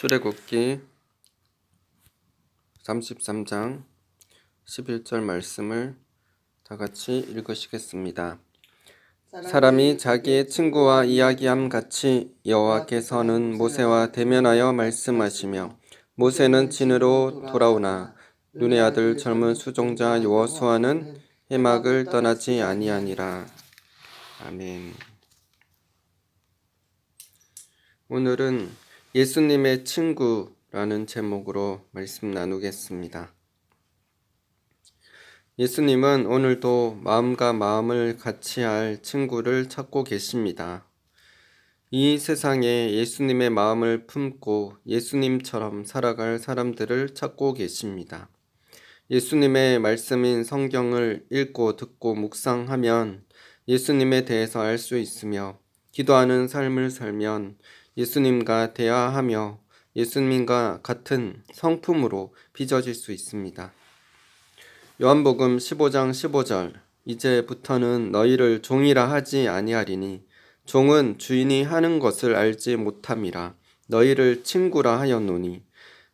출애굽기 33장 11절 말씀을 다 같이 읽으시겠습니다. 사람이 자기의 친구와 이야기함 같이 여호와께서는 모세와 대면하여 말씀하시며 모세는 진으로 돌아오나 눈의 아들 젊은 수종자 여호수아는 해막을 떠나지 아니하니라. 아멘. 오늘은 예수님의 친구라는 제목으로 말씀 나누겠습니다. 예수님은 오늘도 마음과 마음을 같이 할 친구를 찾고 계십니다. 이 세상에 예수님의 마음을 품고 예수님처럼 살아갈 사람들을 찾고 계십니다. 예수님의 말씀인 성경을 읽고 듣고 묵상하면 예수님에 대해서 알 수 있으며 기도하는 삶을 살면 예수님과 대화하며 예수님과 같은 성품으로 빚어질 수 있습니다. 요한복음 15장 15절 이제부터는 너희를 종이라 하지 아니하리니 종은 주인이 하는 것을 알지 못함이라 너희를 친구라 하였노니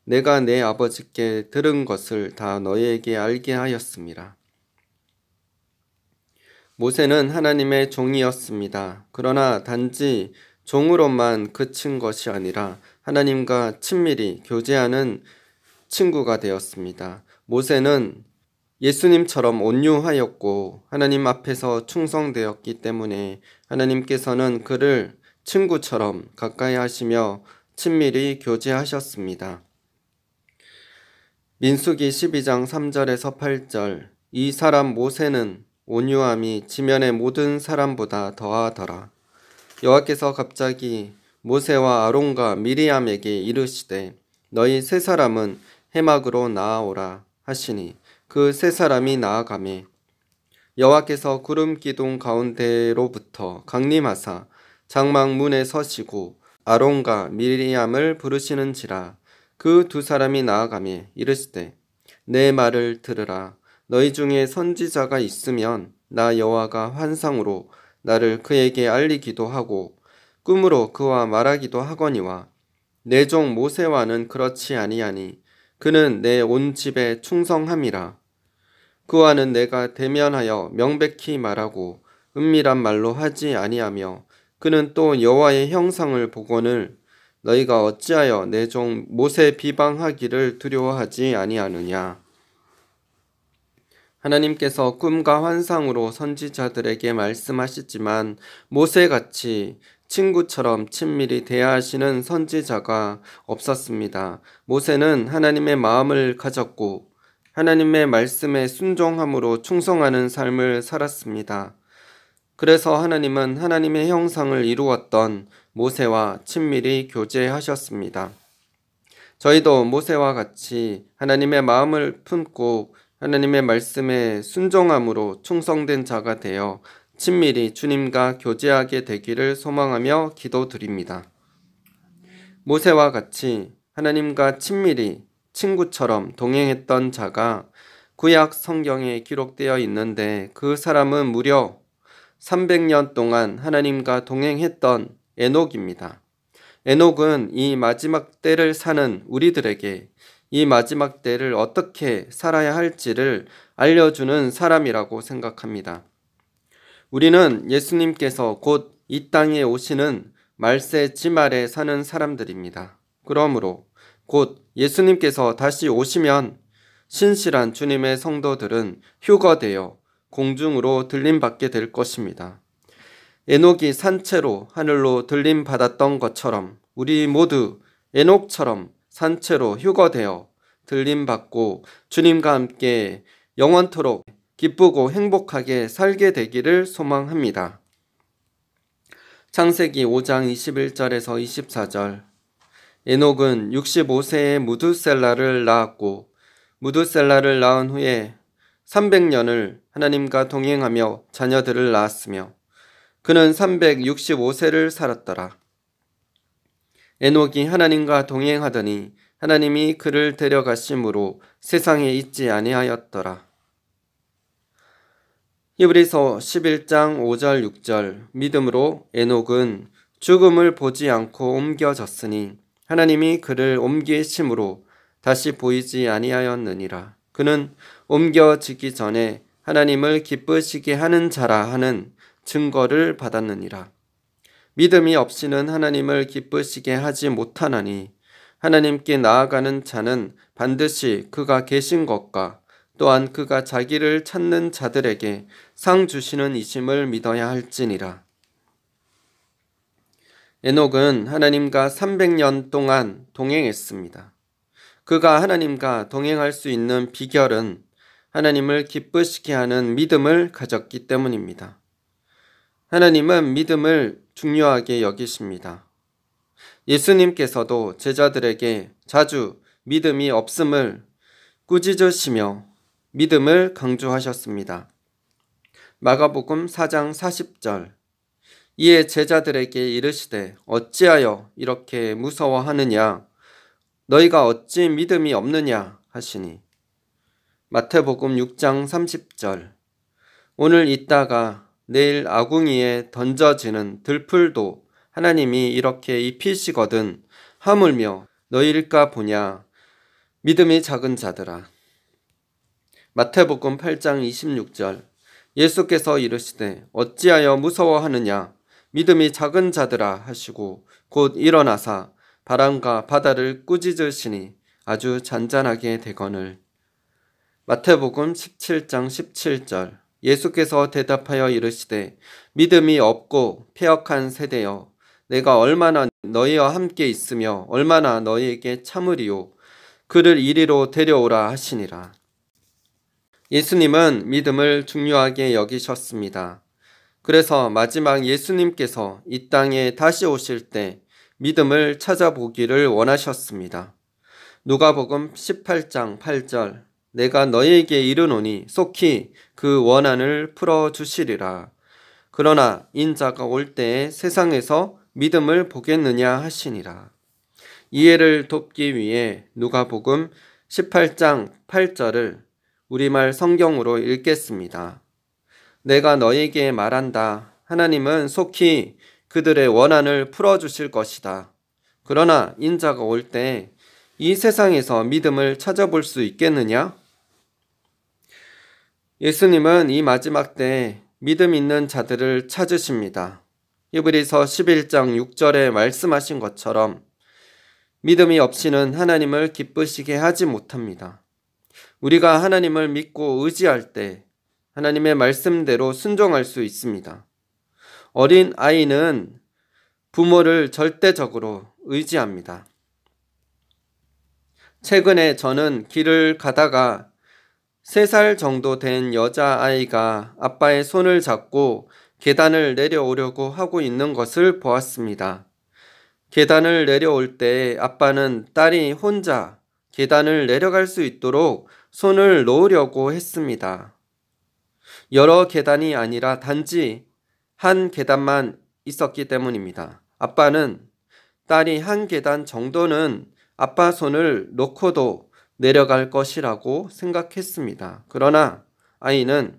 내가 내 아버지께 들은 것을 다 너희에게 알게 하였음이라. 모세는 하나님의 종이었습니다. 그러나 단지 종으로만 그친 것이 아니라 하나님과 친밀히 교제하는 친구가 되었습니다. 모세는 예수님처럼 온유하였고 하나님 앞에서 충성되었기 때문에 하나님께서는 그를 친구처럼 가까이 하시며 친밀히 교제하셨습니다. 민수기 12장 3절에서 8절 이 사람 모세는 온유함이 지면의 모든 사람보다 더하더라. 여호와께서 갑자기 모세와 아론과 미리암에게 이르시되 너희 세 사람은 해막으로 나아오라 하시니 그 세 사람이 나아가매 여호와께서 구름 기둥 가운데로부터 강림하사 장막 문에 서시고 아론과 미리암을 부르시는지라. 그 두 사람이 나아가매 이르시되 내 말을 들으라. 너희 중에 선지자가 있으면 나 여호와가 환상으로 나를 그에게 알리기도 하고 꿈으로 그와 말하기도 하거니와 내 종 모세와는 그렇지 아니하니 그는 내 온 집에 충성함이라. 그와는 내가 대면하여 명백히 말하고 은밀한 말로 하지 아니하며 그는 또 여호와의 형상을 보거늘 너희가 어찌하여 내 종 모세 비방하기를 두려워하지 아니하느냐. 하나님께서 꿈과 환상으로 선지자들에게 말씀하시지만 모세같이 친구처럼 친밀히 대하시는 선지자가 없었습니다. 모세는 하나님의 마음을 가졌고 하나님의 말씀에 순종함으로 충성하는 삶을 살았습니다. 그래서 하나님은 하나님의 형상을 이루었던 모세와 친밀히 교제하셨습니다. 저희도 모세와 같이 하나님의 마음을 품고 하나님의 말씀에 순종함으로 충성된 자가 되어 친밀히 주님과 교제하게 되기를 소망하며 기도드립니다. 모세와 같이 하나님과 친밀히 친구처럼 동행했던 자가 구약 성경에 기록되어 있는데 그 사람은 무려 300년 동안 하나님과 동행했던 에녹입니다. 에녹은 이 마지막 때를 사는 우리들에게 이 마지막 때를 어떻게 살아야 할지를 알려주는 사람이라고 생각합니다. 우리는 예수님께서 곧 이 땅에 오시는 말세 지말에 사는 사람들입니다. 그러므로 곧 예수님께서 다시 오시면 신실한 주님의 성도들은 휴거되어 공중으로 들림받게 될 것입니다. 에녹이 산채로 하늘로 들림받았던 것처럼 우리 모두 에녹처럼 산채로 휴거되어 들림받고 주님과 함께 영원토록 기쁘고 행복하게 살게 되기를 소망합니다. 창세기 5장 21절에서 24절 에녹은 65세에 무두셀라를 낳았고 무두셀라를 낳은 후에 300년을 하나님과 동행하며 자녀들을 낳았으며 그는 365세를 살았더라. 에녹이 하나님과 동행하더니 하나님이 그를 데려가심으로 세상에 있지 아니하였더라. 히브리서 11장 5절 6절 믿음으로 에녹은 죽음을 보지 않고 옮겨졌으니 하나님이 그를 옮기심으로 다시 보이지 아니하였느니라. 그는 옮겨지기 전에 하나님을 기쁘시게 하는 자라 하는 증거를 받았느니라. 믿음이 없이는 하나님을 기쁘시게 하지 못하나니 하나님께 나아가는 자는 반드시 그가 계신 것과 또한 그가 자기를 찾는 자들에게 상 주시는 이심을 믿어야 할지니라. 에녹은 하나님과 300년 동안 동행했습니다. 그가 하나님과 동행할 수 있는 비결은 하나님을 기쁘시게 하는 믿음을 가졌기 때문입니다. 하나님은 믿음을 중요하게 여기십니다. 예수님께서도 제자들에게 자주 믿음이 없음을 꾸짖으시며 믿음을 강조하셨습니다. 마가복음 4장 40절 이에 제자들에게 이르시되 어찌하여 이렇게 무서워하느냐 너희가 어찌 믿음이 없느냐 하시니 마태복음 6장 30절 오늘 있다가 내일 아궁이에 던져지는 들풀도 하나님이 이렇게 입히시거든 하물며 너희일까 보냐 믿음이 작은 자들아. 마태복음 8장 26절 예수께서 이르시되 어찌하여 무서워하느냐 믿음이 작은 자들아 하시고 곧 일어나사 바람과 바다를 꾸짖으시니 아주 잔잔하게 되거늘. 마태복음 17장 17절 예수께서 대답하여 이르시되 믿음이 없고 패역한 세대여 내가 얼마나 너희와 함께 있으며 얼마나 너희에게 참으리요 그를 이리로 데려오라 하시니라. 예수님은 믿음을 중요하게 여기셨습니다. 그래서 마지막 예수님께서 이 땅에 다시 오실 때 믿음을 찾아보기를 원하셨습니다. 누가복음 18장 8절 내가 너희에게 이르노니 속히 그 원한을 풀어주시리라. 그러나 인자가 올 때에 세상에서 믿음을 보겠느냐 하시니라. 이해를 돕기 위해 누가복음 18장 8절을 우리말 성경으로 읽겠습니다. 내가 너희에게 말한다. 하나님은 속히 그들의 원한을 풀어주실 것이다. 그러나 인자가 올 때 이 세상에서 믿음을 찾아볼 수 있겠느냐? 예수님은 이 마지막 때 믿음 있는 자들을 찾으십니다. 히브리서 11장 6절에 말씀하신 것처럼 믿음이 없이는 하나님을 기쁘시게 하지 못합니다. 우리가 하나님을 믿고 의지할 때 하나님의 말씀대로 순종할 수 있습니다. 어린 아이는 부모를 절대적으로 의지합니다. 최근에 저는 길을 가다가 3살 정도 된 여자아이가 아빠의 손을 잡고 계단을 내려오려고 하고 있는 것을 보았습니다. 계단을 내려올 때 아빠는 딸이 혼자 계단을 내려갈 수 있도록 손을 놓으려고 했습니다. 여러 계단이 아니라 단지 한 계단만 있었기 때문입니다. 아빠는 딸이 한 계단 정도는 아빠 손을 놓고도 내려갈 것이라고 생각했습니다. 그러나 아이는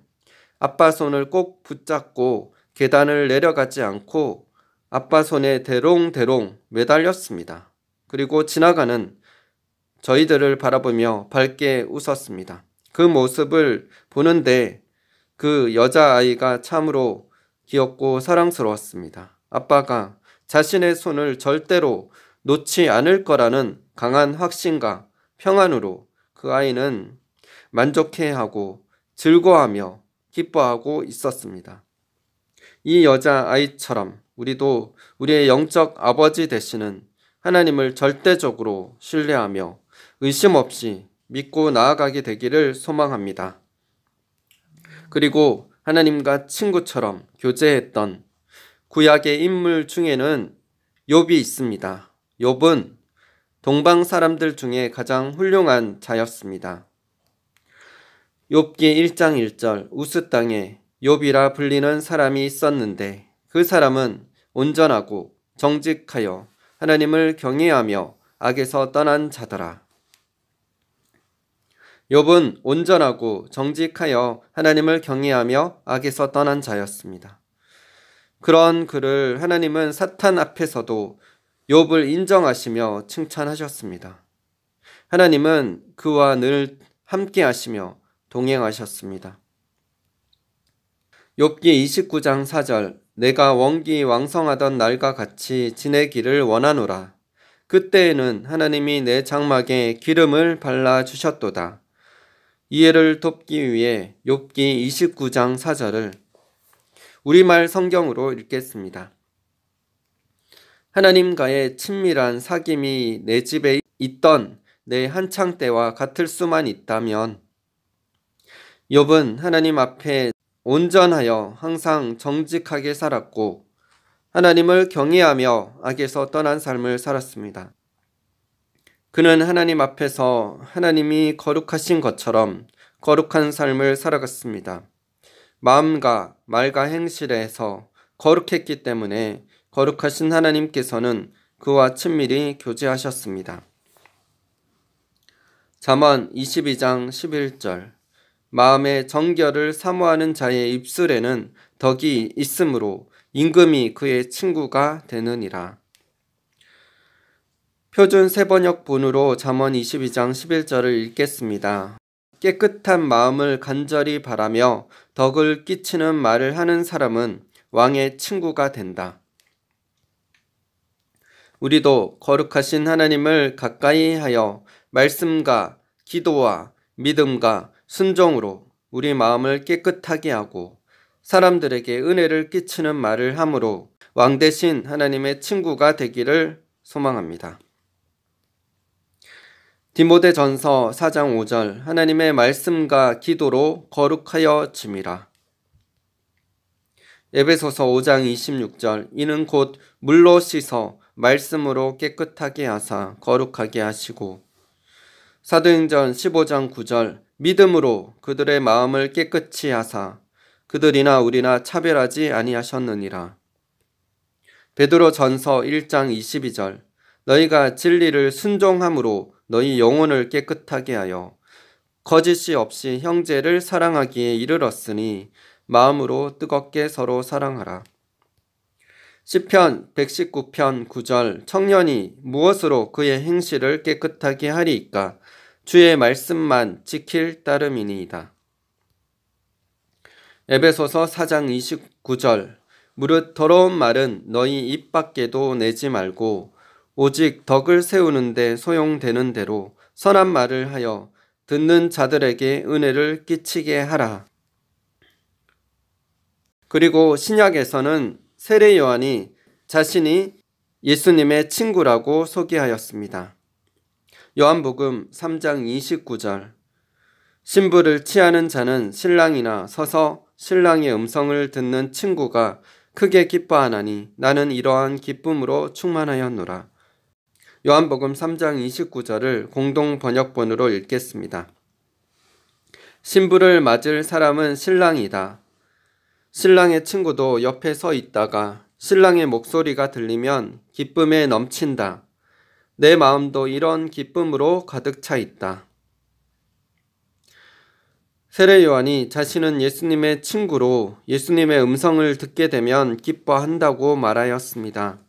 아빠 손을 꼭 붙잡고 계단을 내려가지 않고 아빠 손에 대롱대롱 매달렸습니다. 그리고 지나가는 저희들을 바라보며 밝게 웃었습니다. 그 모습을 보는데 그 여자아이가 참으로 귀엽고 사랑스러웠습니다. 아빠가 자신의 손을 절대로 놓지 않을 거라는 강한 확신과 평안으로 그 아이는 만족해하고 즐거워하며 기뻐하고 있었습니다. 이 여자아이처럼 우리도 우리의 영적 아버지 되시는 하나님을 절대적으로 신뢰하며 의심 없이 믿고 나아가게 되기를 소망합니다. 그리고 하나님과 친구처럼 교제했던 구약의 인물 중에는 욥이 있습니다. 욥은 동방 사람들 중에 가장 훌륭한 자였습니다. 욥기 1장 1절 우스 땅에 욥이라 불리는 사람이 있었는데 그 사람은 온전하고 정직하여 하나님을 경외하며 악에서 떠난 자더라. 욥은 온전하고 정직하여 하나님을 경외하며 악에서 떠난 자였습니다. 그런 그를 하나님은 사탄 앞에서도 욥을 인정하시며 칭찬하셨습니다. 하나님은 그와 늘 함께 하시며 동행하셨습니다. 욥기 29장 4절 내가 원기왕성하던 날과 같이 지내기를 원하노라. 그때에는 하나님이 내 장막에 기름을 발라주셨도다. 이해를 돕기 위해 욥기 29장 4절을 우리말 성경으로 읽겠습니다. 하나님과의 친밀한 사귐이 내 집에 있던 내 한창 때와 같을 수만 있다면 욥은 하나님 앞에 온전하여 항상 정직하게 살았고 하나님을 경외하며 악에서 떠난 삶을 살았습니다. 그는 하나님 앞에서 하나님이 거룩하신 것처럼 거룩한 삶을 살아갔습니다. 마음과 말과 행실에서 거룩했기 때문에 거룩하신 하나님께서는 그와 친밀히 교제하셨습니다. 잠언 22장 11절 마음의 정결을 사모하는 자의 입술에는 덕이 있으므로 임금이 그의 친구가 되느니라. 표준 세번역 본으로 잠언 22장 11절을 읽겠습니다. 깨끗한 마음을 간절히 바라며 덕을 끼치는 말을 하는 사람은 왕의 친구가 된다. 우리도 거룩하신 하나님을 가까이 하여 말씀과 기도와 믿음과 순종으로 우리 마음을 깨끗하게 하고 사람들에게 은혜를 끼치는 말을 함으로 왕 대신 하나님의 친구가 되기를 소망합니다. 디모데전서 4장 5절 하나님의 말씀과 기도로 거룩하여 짐이라. 에베소서 5장 26절 이는 곧 물로 씻어 말씀으로 깨끗하게 하사 거룩하게 하시고 사도행전 15장 9절 믿음으로 그들의 마음을 깨끗이 하사 그들이나 우리나 차별하지 아니하셨느니라. 베드로전서 1장 22절 너희가 진리를 순종함으로 너희 영혼을 깨끗하게 하여 거짓이 없이 형제를 사랑하기에 이르렀으니 마음으로 뜨겁게 서로 사랑하라. 시편 119편 9절 청년이 무엇으로 그의 행실을 깨끗하게 하리이까 주의 말씀만 지킬 따름이니이다. 에베소서 4장 29절 무릇 더러운 말은 너희 입 밖에도 내지 말고 오직 덕을 세우는데 소용되는 대로 선한 말을 하여 듣는 자들에게 은혜를 끼치게 하라. 그리고 신약에서는 세례 요한이 자신이 예수님의 친구라고 소개하였습니다. 요한복음 3장 29절 신부를 취하는 자는 신랑이나 서서 신랑의 음성을 듣는 친구가 크게 기뻐하나니 나는 이러한 기쁨으로 충만하였노라. 요한복음 3장 29절을 공동 번역본으로 읽겠습니다. 신부를 맞을 사람은 신랑이다. 신랑의 친구도 옆에 서 있다가 신랑의 목소리가 들리면 기쁨에 넘친다. 내 마음도 이런 기쁨으로 가득 차 있다. 세례 요한이 자신은 예수님의 친구로 예수님의 음성을 듣게 되면 기뻐한다고 말하였습니다.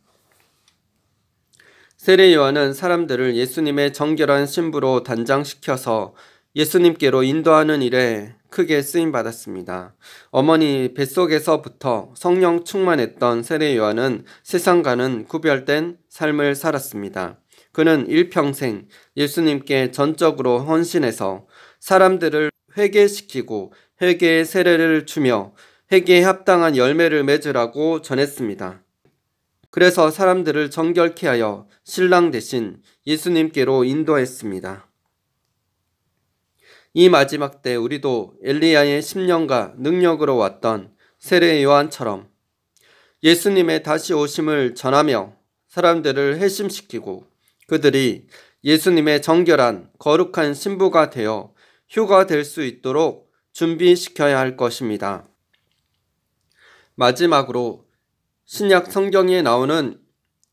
세례 요한은 사람들을 예수님의 정결한 신부로 단장시켜서 예수님께로 인도하는 일에 크게 쓰임받았습니다. 어머니 뱃속에서부터 성령 충만했던 세례 요한은 세상과는 구별된 삶을 살았습니다. 그는 일평생 예수님께 전적으로 헌신해서 사람들을 회개시키고 회개의 세례를 주며 회개에 합당한 열매를 맺으라고 전했습니다. 그래서 사람들을 정결케 하여 신랑 대신 예수님께로 인도했습니다. 이 마지막 때 우리도 엘리야의 심령과 능력으로 왔던 세례 요한처럼 예수님의 다시 오심을 전하며 사람들을 회심시키고 그들이 예수님의 정결한 거룩한 신부가 되어 휴가 될 수 있도록 준비시켜야 할 것입니다. 마지막으로 신약 성경에 나오는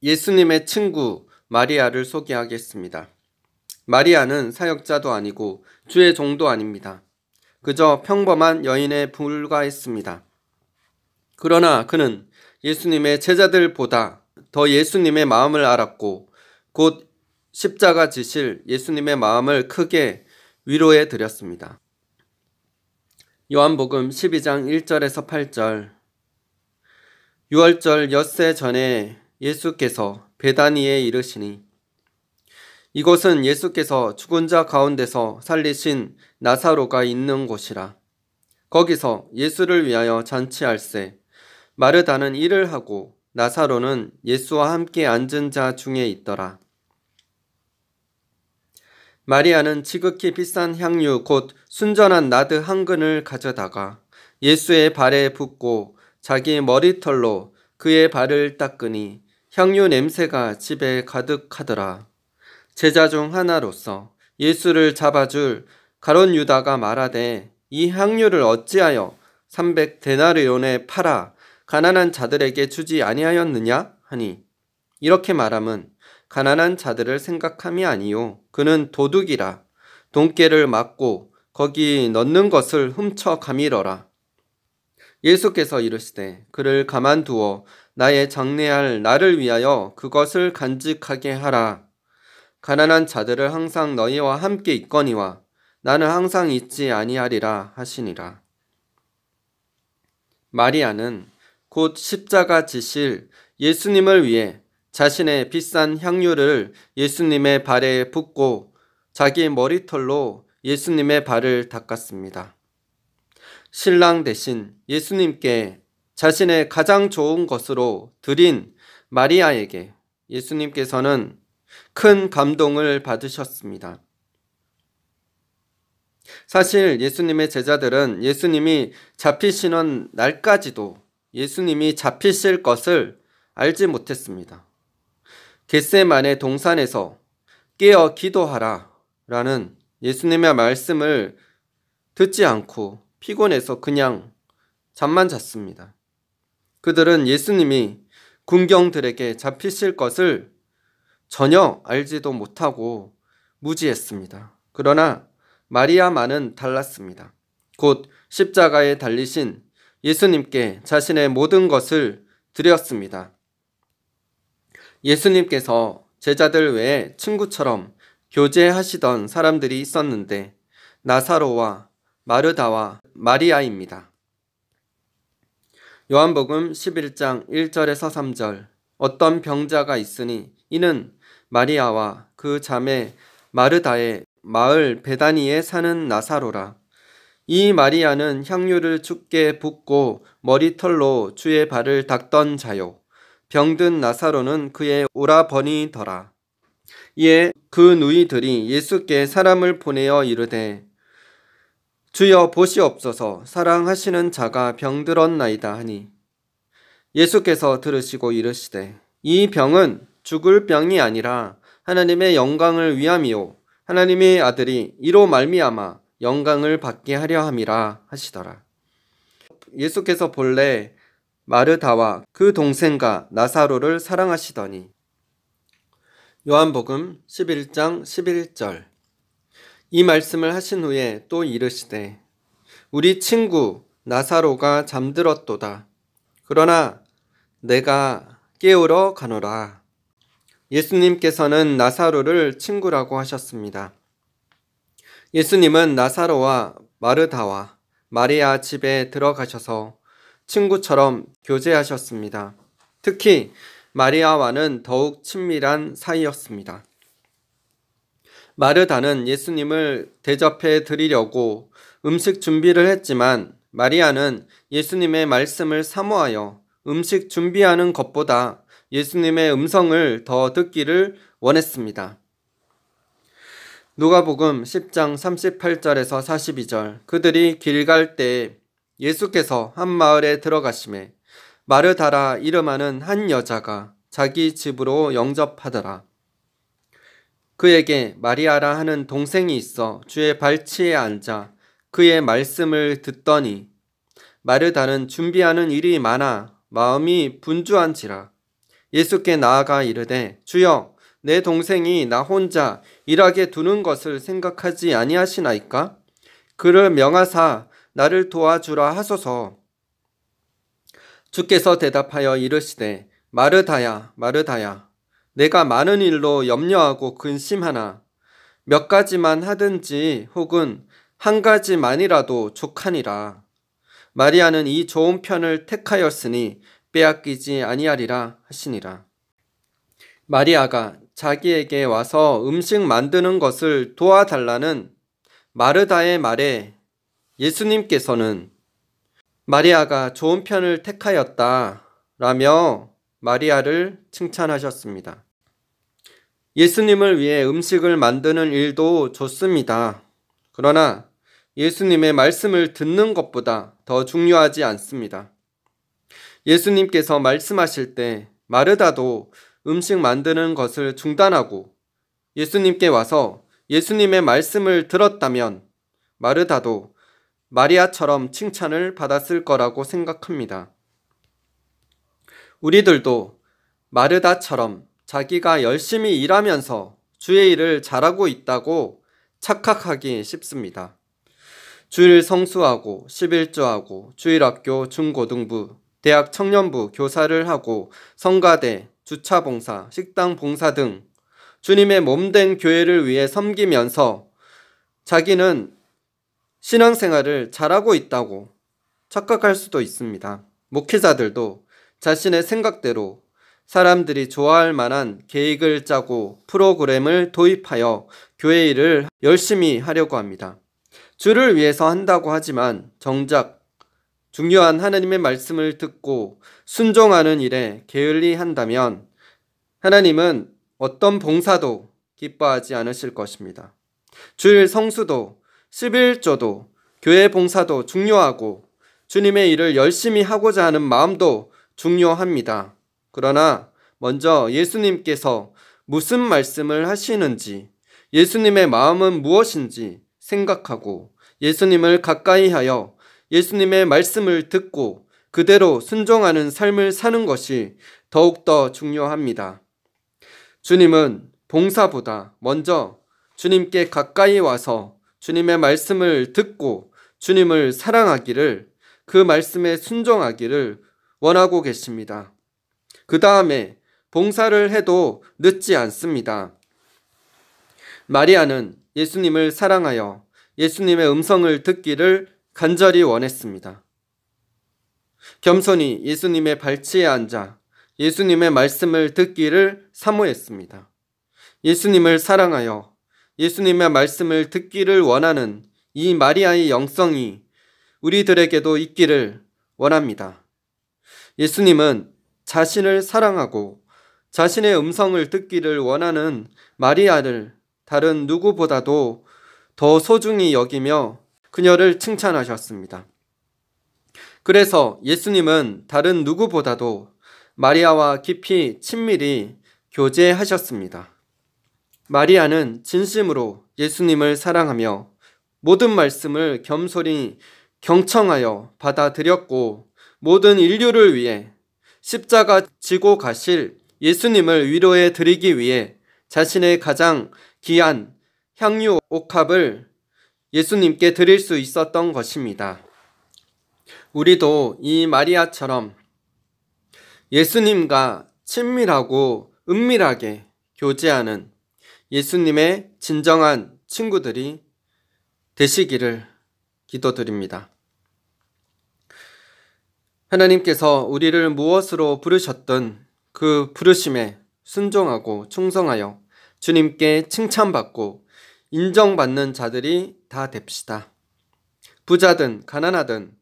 예수님의 친구 마리아를 소개하겠습니다. 마리아는 사역자도 아니고 주의 종도 아닙니다. 그저 평범한 여인에 불과했습니다. 그러나 그는 예수님의 제자들보다 더 예수님의 마음을 알았고 곧 십자가 지실 예수님의 마음을 크게 위로해 드렸습니다. 요한복음 12장 1절에서 8절. 유월절 엿새 전에 예수께서 베다니에 이르시니 이곳은 예수께서 죽은 자 가운데서 살리신 나사로가 있는 곳이라. 거기서 예수를 위하여 잔치할세 마르다는 일을 하고 나사로는 예수와 함께 앉은 자 중에 있더라. 마리아는 지극히 비싼 향유 곧 순전한 나드 한 근을 가져다가 예수의 발에 붓고 자기 머리털로 그의 발을 닦으니 향유 냄새가 집에 가득하더라. 제자 중 하나로서 예수를 잡아줄 가룟 유다가 말하되 이 향유를 어찌하여 300데나리온에 팔아 가난한 자들에게 주지 아니하였느냐 하니 이렇게 말함은 가난한 자들을 생각함이 아니요 그는 도둑이라 돈깨를 맞고 거기 넣는 것을 훔쳐 가밀어라. 예수께서 이르시되 그를 가만두어 나의 장래할 나를 위하여 그것을 간직하게 하라. 가난한 자들을 항상 너희와 함께 있거니와 나는 항상 있지 아니하리라 하시니라. 마리아는 곧 십자가 지실 예수님을 위해 자신의 비싼 향유를 예수님의 발에 붓고 자기 머리털로 예수님의 발을 닦았습니다. 신랑 대신 예수님께 자신의 가장 좋은 것으로 드린 마리아에게 예수님께서는 큰 감동을 받으셨습니다. 사실 예수님의 제자들은 예수님이 잡히시는 날까지도 예수님이 잡히실 것을 알지 못했습니다. 겟세마네 동산에서 깨어 기도하라 라는 예수님의 말씀을 듣지 않고 피곤해서 그냥 잠만 잤습니다. 그들은 예수님이 군경들에게 잡히실 것을 전혀 알지도 못하고 무지했습니다. 그러나 마리아만은 달랐습니다. 곧 십자가에 달리신 예수님께 자신의 모든 것을 드렸습니다. 예수님께서 제자들 외에 친구처럼 교제하시던 사람들이 있었는데 나사로와 마르다와 마리아입니다. 요한복음 11장 1절에서 3절. 어떤 병자가 있으니 이는 마리아와 그 자매 마르다의 마을 베다니에 사는 나사로라. 이 마리아는 향유를 주께 붓고 머리털로 주의 발을 닦던 자요. 병든 나사로는 그의 오라버니더라. 이에 그 누이들이 예수께 사람을 보내어 이르되 주여 보시옵소서 사랑하시는 자가 병들었나이다 하니 예수께서 들으시고 이르시되 이 병은 죽을 병이 아니라 하나님의 영광을 위함이요 하나님의 아들이 이로 말미암아 영광을 받게 하려 함이라 하시더라. 예수께서 본래 마르다와 그 동생과 나사로를 사랑하시더니 요한복음 11장 11절. 이 말씀을 하신 후에 또 이르시되 우리 친구 나사로가 잠들었도다. 그러나 내가 깨우러 가노라. 예수님께서는 나사로를 친구라고 하셨습니다. 예수님은 나사로와 마르다와 마리아 집에 들어가셔서 친구처럼 교제하셨습니다. 특히 마리아와는 더욱 친밀한 사이였습니다. 마르다는 예수님을 대접해 드리려고 음식 준비를 했지만 마리아는 예수님의 말씀을 사모하여 음식 준비하는 것보다 예수님의 음성을 더 듣기를 원했습니다. 누가복음 10장 38절에서 42절. 그들이 길 갈 때에 예수께서 한 마을에 들어가시매 마르다라 이름하는 한 여자가 자기 집으로 영접하더라. 그에게 마리아라 하는 동생이 있어 주의 발치에 앉아 그의 말씀을 듣더니 마르다는 준비하는 일이 많아 마음이 분주한지라. 예수께 나아가 이르되 주여 내 동생이 나 혼자 일하게 두는 것을 생각하지 아니하시나이까? 그를 명하사 나를 도와주라 하소서. 주께서 대답하여 이르시되 마르다야, 마르다야, 내가 많은 일로 염려하고 근심하나 몇 가지만 하든지 혹은 한 가지만이라도 족하니라. 마리아는 이 좋은 편을 택하였으니 빼앗기지 아니하리라 하시니라. 마리아가 자기에게 와서 음식 만드는 것을 도와달라는 마르다의 말에 예수님께서는 마리아가 좋은 편을 택하였다 라며 마리아를 칭찬하셨습니다. 예수님을 위해 음식을 만드는 일도 좋습니다. 그러나 예수님의 말씀을 듣는 것보다 더 중요하지 않습니다. 예수님께서 말씀하실 때 마르다도 음식 만드는 것을 중단하고 예수님께 와서 예수님의 말씀을 들었다면 마르다도 마리아처럼 칭찬을 받았을 거라고 생각합니다. 우리들도 마르다처럼 자기가 열심히 일하면서 주의 일을 잘하고 있다고 착각하기 쉽습니다. 주일 성수하고 11조하고 주일학교 중고등부, 대학 청년부 교사를 하고 성가대, 주차봉사, 식당봉사 등 주님의 몸된 교회를 위해 섬기면서 자기는 신앙생활을 잘하고 있다고 착각할 수도 있습니다. 목회자들도 자신의 생각대로 사람들이 좋아할 만한 계획을 짜고 프로그램을 도입하여 교회 일을 열심히 하려고 합니다. 주를 위해서 한다고 하지만 정작 중요한 하나님의 말씀을 듣고 순종하는 일에 게을리 한다면 하나님은 어떤 봉사도 기뻐하지 않으실 것입니다. 주일 성수도 11조도 교회 봉사도 중요하고 주님의 일을 열심히 하고자 하는 마음도 중요합니다. 그러나 먼저 예수님께서 무슨 말씀을 하시는지, 예수님의 마음은 무엇인지 생각하고 예수님을 가까이 하여 예수님의 말씀을 듣고 그대로 순종하는 삶을 사는 것이 더욱더 중요합니다. 주님은 봉사보다 먼저 주님께 가까이 와서 주님의 말씀을 듣고 주님을 사랑하기를, 그 말씀에 순종하기를 원하고 계십니다. 그 다음에 봉사를 해도 늦지 않습니다. 마리아는 예수님을 사랑하여 예수님의 음성을 듣기를 간절히 원했습니다. 겸손히 예수님의 발치에 앉아 예수님의 말씀을 듣기를 사모했습니다. 예수님을 사랑하여 예수님의 말씀을 듣기를 원하는 이 마리아의 영성이 우리들에게도 있기를 원합니다. 예수님은 자신을 사랑하고 자신의 음성을 듣기를 원하는 마리아를 다른 누구보다도 더 소중히 여기며 그녀를 칭찬하셨습니다. 그래서 예수님은 다른 누구보다도 마리아와 깊이 친밀히 교제하셨습니다. 마리아는 진심으로 예수님을 사랑하며 모든 말씀을 겸손히 경청하여 받아들였고 모든 인류를 위해 십자가 지고 가실 예수님을 위로해 드리기 위해 자신의 가장 귀한 향유 옥합을 예수님께 드릴 수 있었던 것입니다. 우리도 이 마리아처럼 예수님과 친밀하고 은밀하게 교제하는 예수님의 진정한 친구들이 되시기를 기도드립니다. 하나님께서 우리를 무엇으로 부르셨든 그 부르심에 순종하고 충성하여 주님께 칭찬받고 인정받는 자들이 다 됩시다. 부자든 가난하든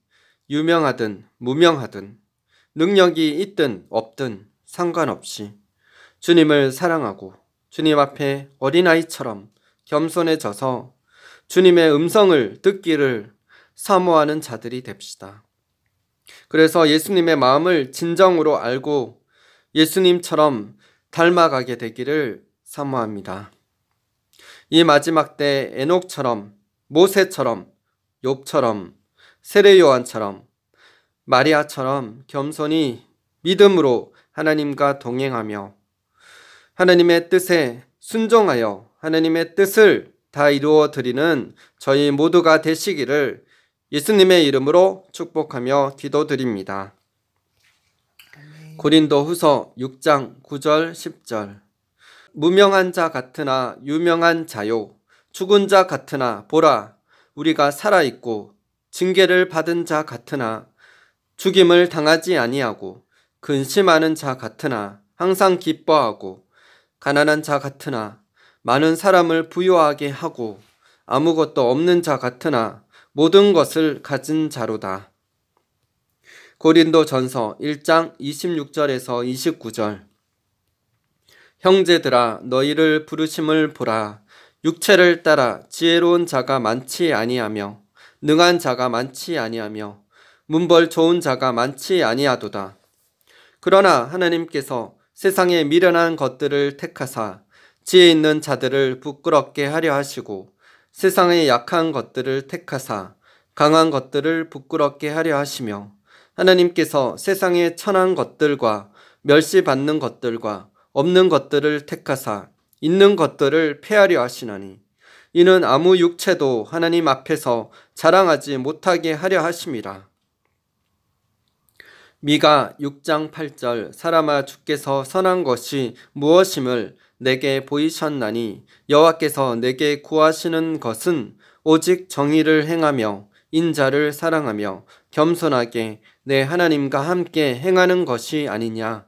유명하든 무명하든 능력이 있든 없든 상관없이 주님을 사랑하고 주님 앞에 어린아이처럼 겸손해져서 주님의 음성을 듣기를 사모하는 자들이 됩시다. 그래서 예수님의 마음을 진정으로 알고 예수님처럼 닮아가게 되기를 사모합니다. 이 마지막 때 에녹처럼, 모세처럼, 욥처럼, 세례 요한처럼, 마리아처럼 겸손히 믿음으로 하나님과 동행하며 하나님의 뜻에 순종하여 하나님의 뜻을 다 이루어 드리는 저희 모두가 되시기를 예수님의 이름으로 축복하며 기도드립니다. 고린도후서 6장 9절 10절. 무명한 자 같으나 유명한 자요, 죽은 자 같으나 보라 우리가 살아있고, 징계를 받은 자 같으나 죽임을 당하지 아니하고, 근심하는 자 같으나 항상 기뻐하고, 가난한 자 같으나 많은 사람을 부유하게 하고, 아무것도 없는 자 같으나 모든 것을 가진 자로다. 고린도전서 1장 26절에서 29절. 형제들아 너희를 부르심을 보라. 육체를 따라 지혜로운 자가 많지 아니하며 능한 자가 많지 아니하며 문벌 좋은 자가 많지 아니하도다. 그러나 하나님께서 세상에 미련한 것들을 택하사 지혜 있는 자들을 부끄럽게 하려 하시고, 세상에 약한 것들을 택하사 강한 것들을 부끄럽게 하려 하시며, 하나님께서 세상에 천한 것들과 멸시받는 것들과 없는 것들을 택하사 있는 것들을 폐하려 하시나니, 이는 아무 육체도 하나님 앞에서 자랑하지 못하게 하려 하심이라. 미가 6장 8절. 사람아 주께서 선한 것이 무엇임을 내게 보이셨나니, 여호와께서 내게 구하시는 것은 오직 정의를 행하며 인자를 사랑하며 겸손하게 내 하나님과 함께 행하는 것이 아니냐.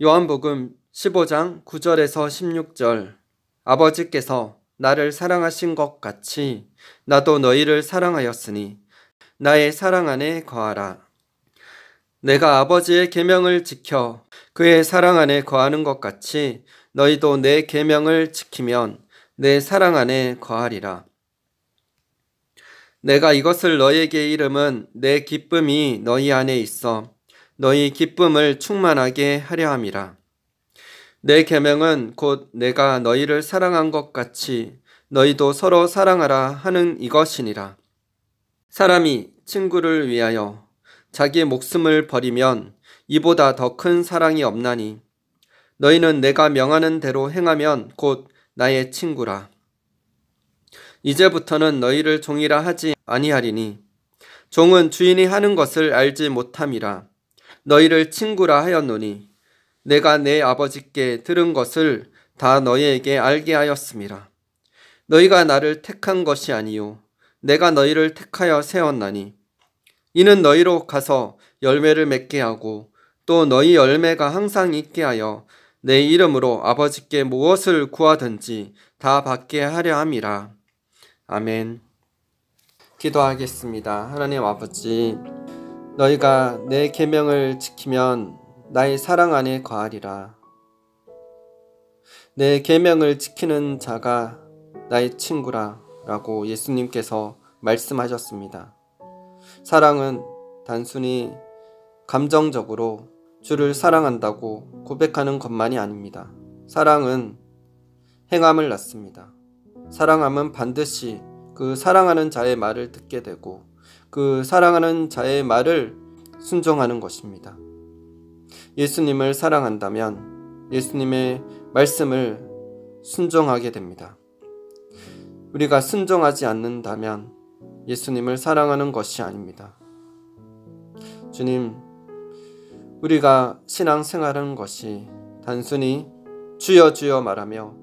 요한복음 15장 9절에서 16절. 아버지께서 나를 사랑하신 것 같이 나도 너희를 사랑하였으니 나의 사랑 안에 거하라. 내가 아버지의 계명을 지켜 그의 사랑 안에 거하는 것 같이 너희도 내 계명을 지키면 내 사랑 안에 거하리라. 내가 이것을 너희에게 이름은 내 기쁨이 너희 안에 있어 너희 기쁨을 충만하게 하려 함이라. 내 계명은 곧 내가 너희를 사랑한 것 같이 너희도 서로 사랑하라 하는 이것이니라. 사람이 친구를 위하여 자기 목숨을 버리면 이보다 더 큰 사랑이 없나니, 너희는 내가 명하는 대로 행하면 곧 나의 친구라. 이제부터는 너희를 종이라 하지 아니하리니, 종은 주인이 하는 것을 알지 못함이라. 너희를 친구라 하였노니 내가 내 아버지께 들은 것을 다 너희에게 알게 하였음이라. 너희가 나를 택한 것이 아니요 내가 너희를 택하여 세웠나니, 이는 너희로 가서 열매를 맺게 하고 또 너희 열매가 항상 있게 하여 내 이름으로 아버지께 무엇을 구하든지 다 받게 하려 함이라. 아멘. 기도하겠습니다. 하나님 아버지, 너희가 내 계명을 지키면 나의 사랑 안에 거하리라. 내 계명을 지키는 자가 나의 친구라 라고 예수님께서 말씀하셨습니다. 사랑은 단순히 감정적으로 주를 사랑한다고 고백하는 것만이 아닙니다. 사랑은 행함을 낳습니다. 사랑함은 반드시 그 사랑하는 자의 말을 듣게 되고 그 사랑하는 자의 말을 순종하는 것입니다. 예수님을 사랑한다면 예수님의 말씀을 순종하게 됩니다. 우리가 순종하지 않는다면 예수님을 사랑하는 것이 아닙니다. 주님, 우리가 신앙생활하는 것이 단순히 주여 주여 말하며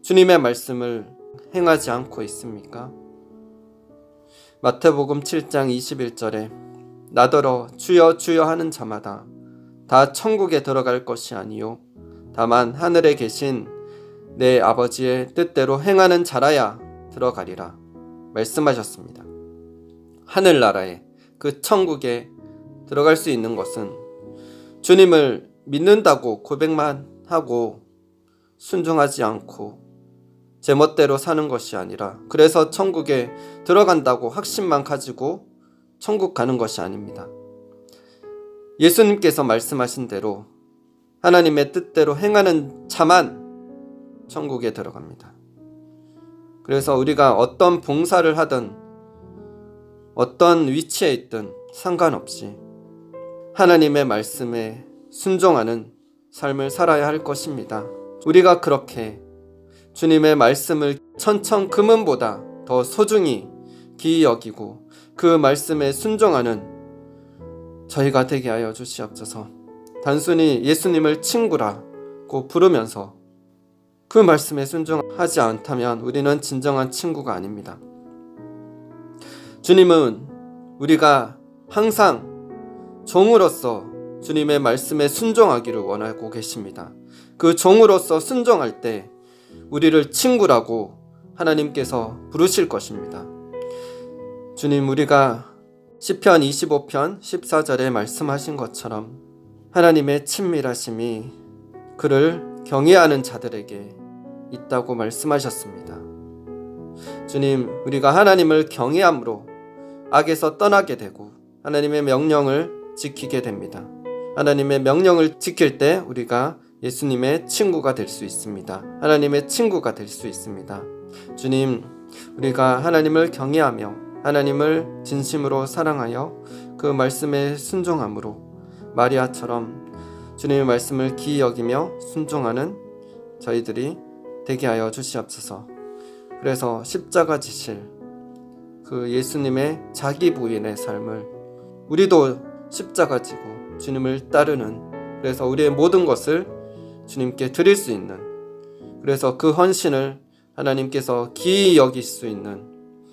주님의 말씀을 행하지 않고 있습니까? 마태복음 7장 21절에 나더러 주여 주여 하는 자마다 다 천국에 들어갈 것이 아니요 다만 하늘에 계신 내 아버지의 뜻대로 행하는 자라야 들어가리라 말씀하셨습니다. 하늘나라에 그 천국에 들어갈 수 있는 것은 주님을 믿는다고 고백만 하고 순종하지 않고 제멋대로 사는 것이 아니라, 그래서 천국에 들어간다고 확신만 가지고 천국 가는 것이 아닙니다. 예수님께서 말씀하신 대로 하나님의 뜻대로 행하는 자만 천국에 들어갑니다. 그래서 우리가 어떤 봉사를 하든 어떤 위치에 있든 상관없이 하나님의 말씀에 순종하는 삶을 살아야 할 것입니다. 우리가 그렇게 주님의 말씀을 천천 금은보다 더 소중히 기이 여기고 그 말씀에 순종하는 저희가 되게 하여 주시옵소서. 단순히 예수님을 친구라고 부르면서 그 말씀에 순종하지 않다면 우리는 진정한 친구가 아닙니다. 주님은 우리가 항상 종으로서 주님의 말씀에 순종하기를 원하고 계십니다. 그 종으로서 순종할 때 우리를 친구라고 하나님께서 부르실 것입니다. 주님, 우리가 시편 25편 14절에 말씀하신 것처럼 하나님의 친밀하심이 그를 경외하는 자들에게 있다고 말씀하셨습니다. 주님, 우리가 하나님을 경외함으로 악에서 떠나게 되고 하나님의 명령을 지키게 됩니다. 하나님의 명령을 지킬 때 우리가 예수님의 친구가 될 수 있습니다. 하나님의 친구가 될 수 있습니다. 주님, 우리가 하나님을 경외하며 하나님을 진심으로 사랑하여 그 말씀에 순종함으로 마리아처럼 주님의 말씀을 기이 여기며 순종하는 저희들이 되게 하여 주시옵소서. 그래서 십자가 지실 그 예수님의 자기 부인의 삶을 우리도 십자가 지고 주님을 따르는, 그래서 우리의 모든 것을 주님께 드릴 수 있는, 그래서 그 헌신을 하나님께서 기이 여길 수 있는,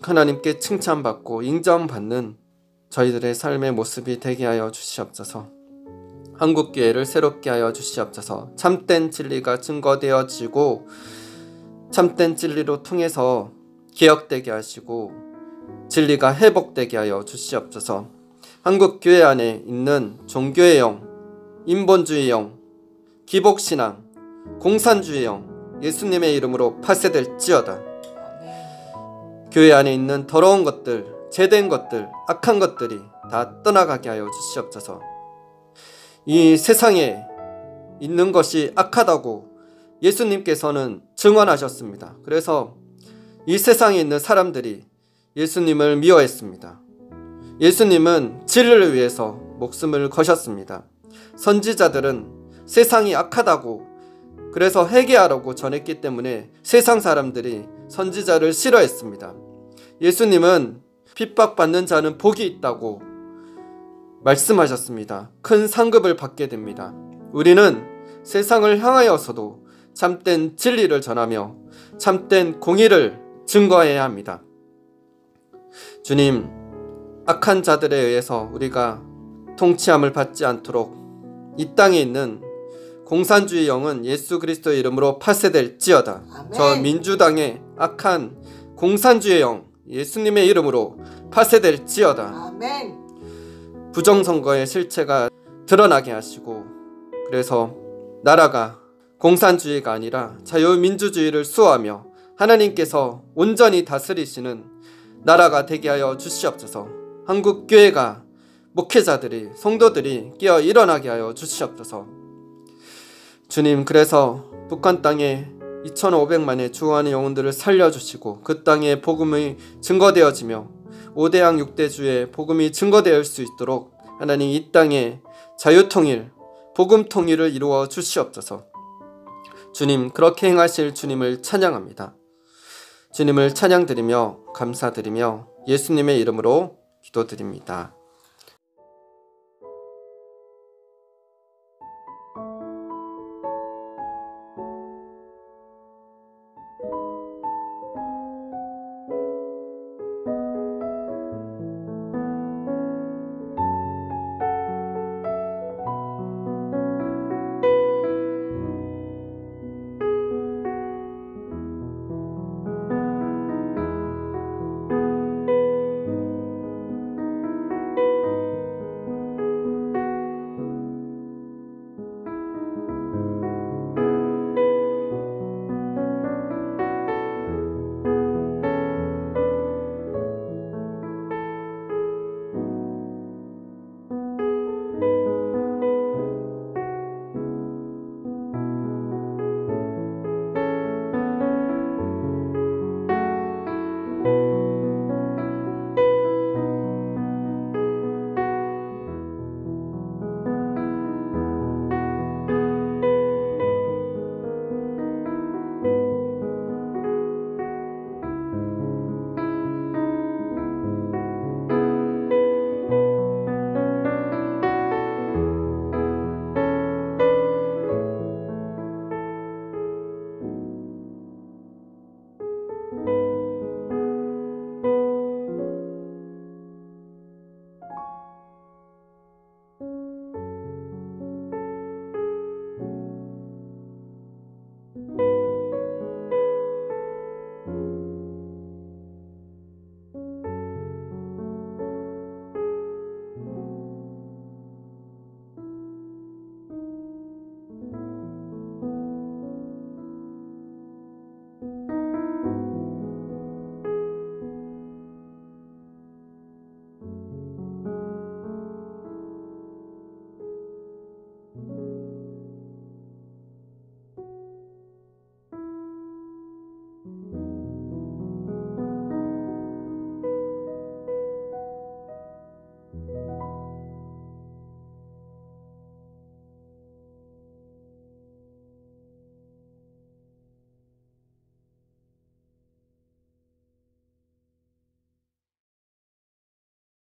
하나님께 칭찬받고 인정받는 저희들의 삶의 모습이 되게 하여 주시옵소서. 한국교회를 새롭게 하여 주시옵소서. 참된 진리가 증거되어지고 참된 진리로 통해서 개혁되게 하시고 진리가 회복되게 하여 주시옵소서. 한국교회 안에 있는 종교의 영, 인본주의 영, 기복신앙, 공산주의 영 예수님의 이름으로 파쇄될지어다. 교회 안에 있는 더러운 것들, 죄된 것들, 악한 것들이 다 떠나가게 하여 주시옵소서. 이 세상에 있는 것이 악하다고 예수님께서는 증언하셨습니다. 그래서 이 세상에 있는 사람들이 예수님을 미워했습니다. 예수님은 진리를 위해서 목숨을 거셨습니다. 선지자들은 세상이 악하다고, 그래서 회개하라고 전했기 때문에 세상 사람들이 선지자를 싫어했습니다. 예수님은 핍박받는 자는 복이 있다고 말씀하셨습니다. 큰 상급을 받게 됩니다. 우리는 세상을 향하여서도 참된 진리를 전하며 참된 공의를 증거해야 합니다. 주님, 악한 자들에 의해서 우리가 통치함을 받지 않도록 이 땅에 있는 공산주의 영은 예수 그리스도의 이름으로 파쇄될지어다. 아멘. 저 민주당의 악한 공산주의 영 예수님의 이름으로 파쇄될지어다. 아멘. 부정선거의 실체가 드러나게 하시고, 그래서 나라가 공산주의가 아니라 자유민주주의를 수호하며 하나님께서 온전히 다스리시는 나라가 되게 하여 주시옵소서. 한국교회가, 목회자들이, 성도들이 깨어 일어나게 하여 주시옵소서. 주님, 그래서 북한 땅에 2,500만의 주어하는 영혼들을 살려주시고 그 땅에 복음이 증거되어지며 5대양 6대주의 복음이 증거될 수 있도록 하나님 이 땅에 자유통일, 복음통일을 이루어 주시옵소서. 주님, 그렇게 행하실 주님을 찬양합니다. 주님을 찬양드리며 감사드리며 예수님의 이름으로 기도드립니다.